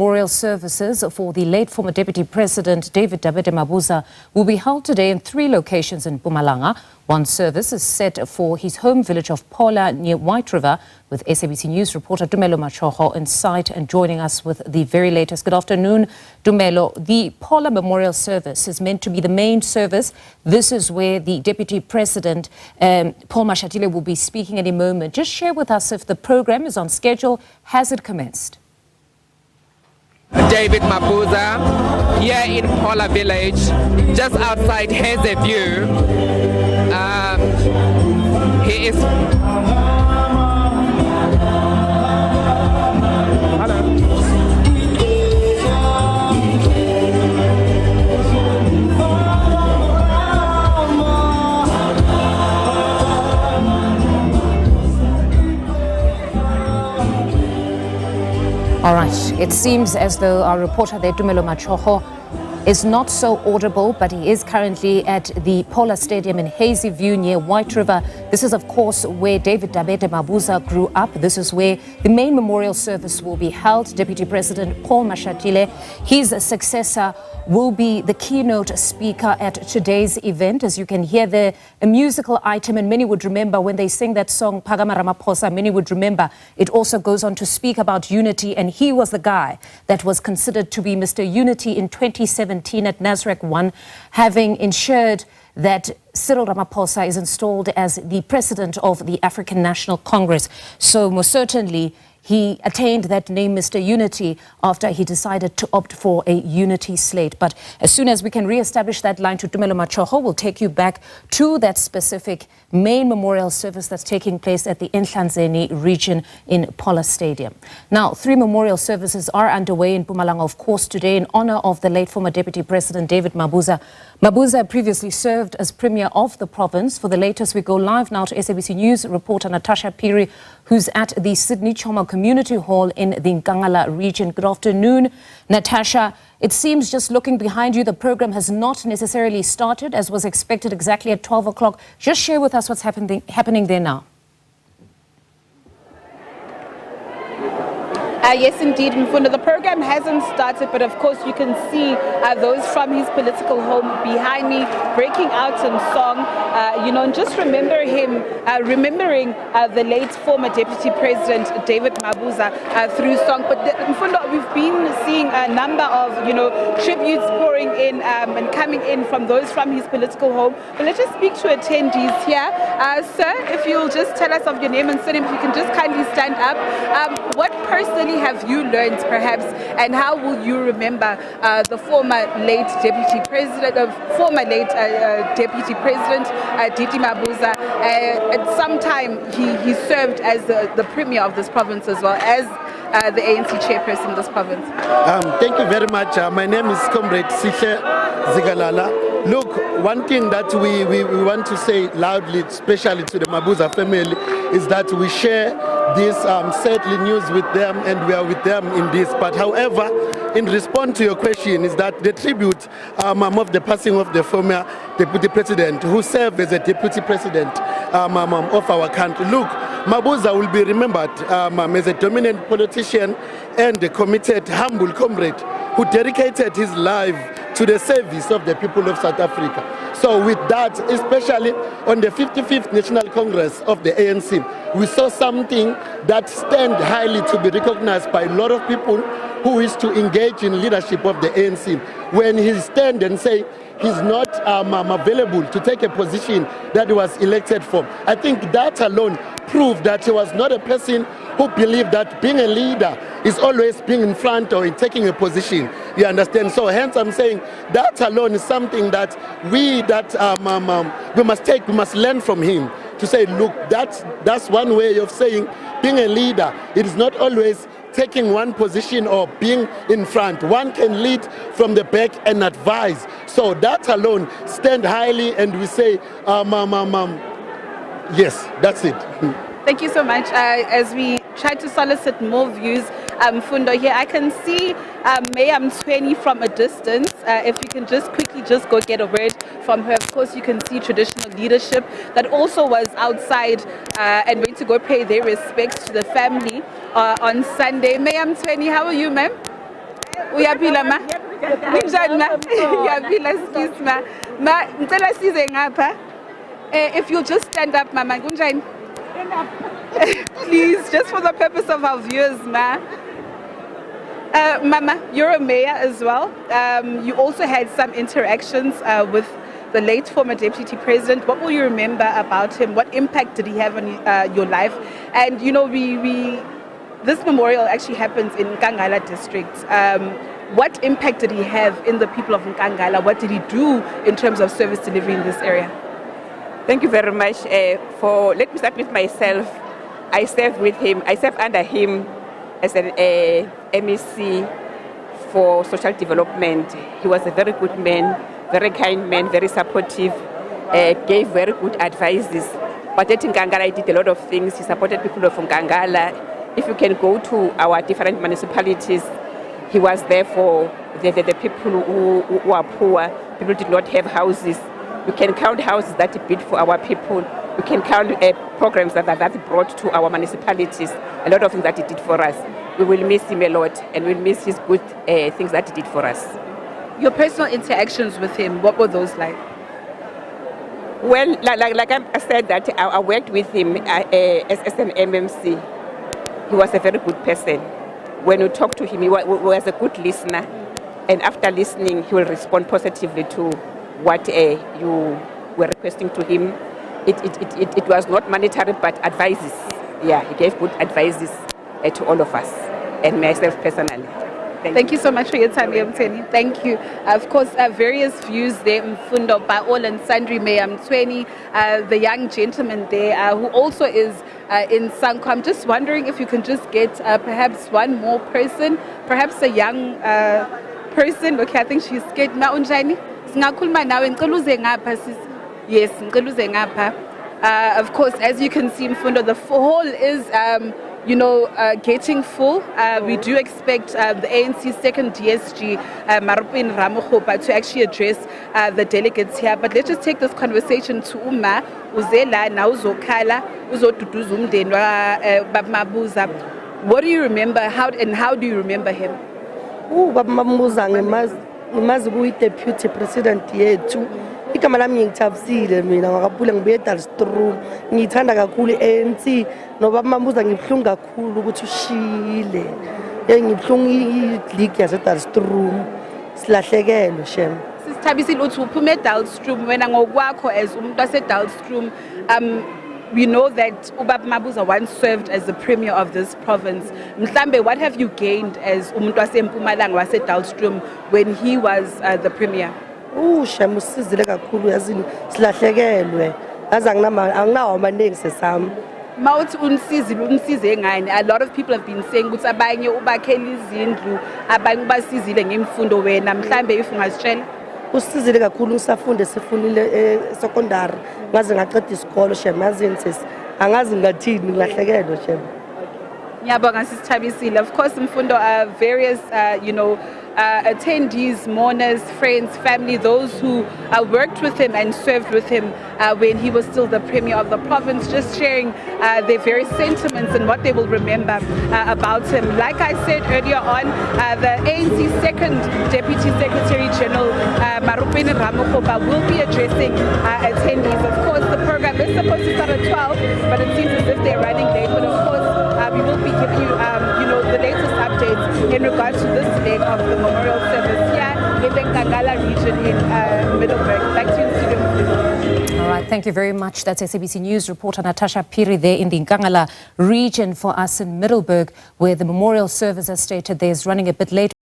Memorial services for the late former Deputy President David Mabuza will be held today in 3 locations in Mpumalanga. One service is set for his home village of Phola near White River, with SABC News reporter Dumelo Machoho in sight and joining us with the very latest. Good afternoon, Dumelo. The Phola Memorial Service is meant to be the main service. This is where the Deputy President, Paul Mashatile, will be speaking any moment. Just share with us if the program is on schedule. Has it commenced? David Mabuza here in Phola village, just outside Hazyview. He is. All right. It seems as though our reporter there, Dumelo Machoho, is not so audible, but he is currently at the Phola Stadium in Hazyview near White River. This is, of course, where David Mabuza grew up. This is where the main memorial service will be held. Deputy President Paul Mashatile, his successor, will be the keynote speaker at today's event. As you can hear there, a musical item, and many would remember when they sing that song, Phakama Ramaphosa, many would remember it also goes on to speak about unity, and he was the guy that was considered to be Mr. Unity in 2017 at Nasrec 1, having ensured that Cyril Ramaphosa is installed as the president of the African National Congress. So most certainly, he attained that name, Mr. Unity, after he decided to opt for a unity slate. But as soon as we can re-establish that line to Dumelo Machoho, we'll take you back to that specific main memorial service that's taking place at the Nhlanzeni region in Phola Stadium. Now, 3 memorial services are underway in Mpumalanga, of course, today in honor of the late former Deputy President David Mabuza. Mabuza previously served as Premier of the province. For the latest, we go live now to SABC News reporter Natasha Phiri, who's at the Sydney Choma Community Hall in the Kangala region. Good afternoon, Natasha. It seems, just looking behind you, the program has not necessarily started as was expected exactly at 12 o'clock. Just share with us what's happening there now. Yes, indeed, Mfundo. The program hasn't started, but of course you can see those from his political home behind me breaking out in song, and just remembering the late former Deputy President David Mabuza through song. But Mfundo, we've been seeing a number of, tributes pouring in and coming in from those from his political home. But let's just speak to attendees here. Sir, if you'll just tell us of your name and surname, if you can just kindly stand up. What personally have you learned, perhaps, and how will you remember the former late Deputy President, Deputy President David Mabuza? At some time, he served as the Premier of this province as well as the ANC chairperson of this province. Thank you very much. My name is Comrade Sihle Zigalala. Look, one thing that we want to say loudly, especially to the Mabuza family, is that we share this sadly news with them, and we are with them in this. But however, in response to your question, is that the tribute of the passing of the former Deputy President, who served as a Deputy President of our country. Look, Mabuza will be remembered as a dominant politician and a committed, humble comrade who dedicated his life to the service of the people of South Africa. So with that, especially on the 55th National Congress of the ANC, we saw something that stand highly to be recognized by a lot of people who wish to engage in leadership of the ANC. When he stand and say he's not available to take a position that he was elected for, I think that alone proved that he was not a person who believed that being a leader is always being in front or in taking a position. You understand? So hence I'm saying that alone is something that we must learn from him, to say, look, that's one way of saying being a leader. It is not always taking one position or being in front. One can lead from the back and advise. So that alone stand highly, and we say, yes, that's it. Thank you so much. As we try to solicit more views, Fundo, here I can see Mayor Mthweni from a distance. If you can just quickly go get a word from her. Of course, you can see traditional leadership that also was outside and went to go pay their respects to the family on Sunday. Mayor Mthweni, how are you, ma'am? Uyaphila ma? Kunjani ma? Uyaphila skis ma. Ma, ngicela size ngapha. If you'll just stand up mama, kunjani? Please, just for the purpose of our viewers, ma. Mama, you're a mayor as well. You also had some interactions with the late former Deputy President. What will you remember about him? What impact did he have on your life? And you know, this memorial actually happens in Kangala district. What impact did he have in the people of Kangala? What did he do in terms of service delivery in this area? Thank you very much. Let me start with myself. I served with him. I served under him as an MEC for social development. He was a very good man, very kind man, very supportive, gave very good advices. But at Kangala, he did a lot of things. He supported people from Kangala. If you can go to our different municipalities, he was there for the people who are poor. People did not have houses. You can count houses that he built for our people. You can count programs that he brought to our municipalities. A lot of things that he did for us. We will miss him a lot, and we'll miss his good things that he did for us. Your personal interactions with him, what were those like? Well, like I said, that I worked with him as an MMC. He was a very good person. When you talk to him, he was a good listener. And after listening, he will respond positively to what you were requesting to him. It was not monetary, but advices. Yeah, he gave good advices to all of us, and myself personally. Thank you so much for your time, Mthweni. Thank you. Of course, various views there, Mfundo, by all and sundry, Mayor Mthweni, the young gentleman there, who also is in Sanko. I'm just wondering if you can just get perhaps one more person, perhaps a young person. Okay, I think she's scared. Ma unjani? Singakhuluma nawe ngicela uze ngapha sis. Yes, ngicela uze ngapha. Of course, as you can see, Mfundo, the hall is getting full. We do expect the ANC's second DSG, Marupin Ramokgopa, to actually address the delegates here. But let's just take this conversation to Uma, Uzela, na uzokhala, uzoduduza umndeni Baba Mabuza. What do you remember? How do you remember him? Baba Mabuza ngimazi kuyi-Deputy President yethu. Igama lami ngithabisile mina ngakaphula ngibuye eDalstroom. Ngithanda kakhulu ANC noBaba Mabuza ngibhlungu kakhulu ukuthi ushile. Ngibhlungu i-league yaseDalstroom silahlekelwe shem. Sisithabisile uthi uphume eDalstroom wena ngokwakho as umuntu waseDalstroom. We know that Ubaba Mabuza once served as the premier of this province. Mhlambe, what have you gained as umuntu wase-Mpumalanga wase-Dalstroom when he was the premier? Shem usizile kakhulu yazini silahlekelwe. Yazi anginawo amaningi sesami. Mawuthi unsize ngani? A lot of people have been saying ukuthi abanye ubakhela izindlu, abanye ubasizile ngemfundo wena. Mhlambe if ungazitshela? Usizile kakhulu ngisafunde sifundile secondary ngaze ngaqeda isikolo shem yazini sisi angazi ngathini ngilahlekelwe shem. Ngiyabonga sisithabisile. Of course, Mfundo, various attendees, mourners, friends, family, those who worked with him and served with him when he was still the premier of the province, just sharing their various sentiments and what they will remember about him. Like I said earlier on, the ANC second Deputy Secretary General, Marupin Ramokgopa, will be addressing attendees. Of course, the program is supposed to start at 12, but it seems as if they're running late. But of course, we will be giving you, the latest updates in regards to this leg of the memorial service here in the Kangala region in Middleburg. Back to you, studio. All right, thank you very much. That's SABC News reporter Natasha Phiri there in the Kangala region for us in Middleburg, where the memorial service, as stated, there is running a bit late.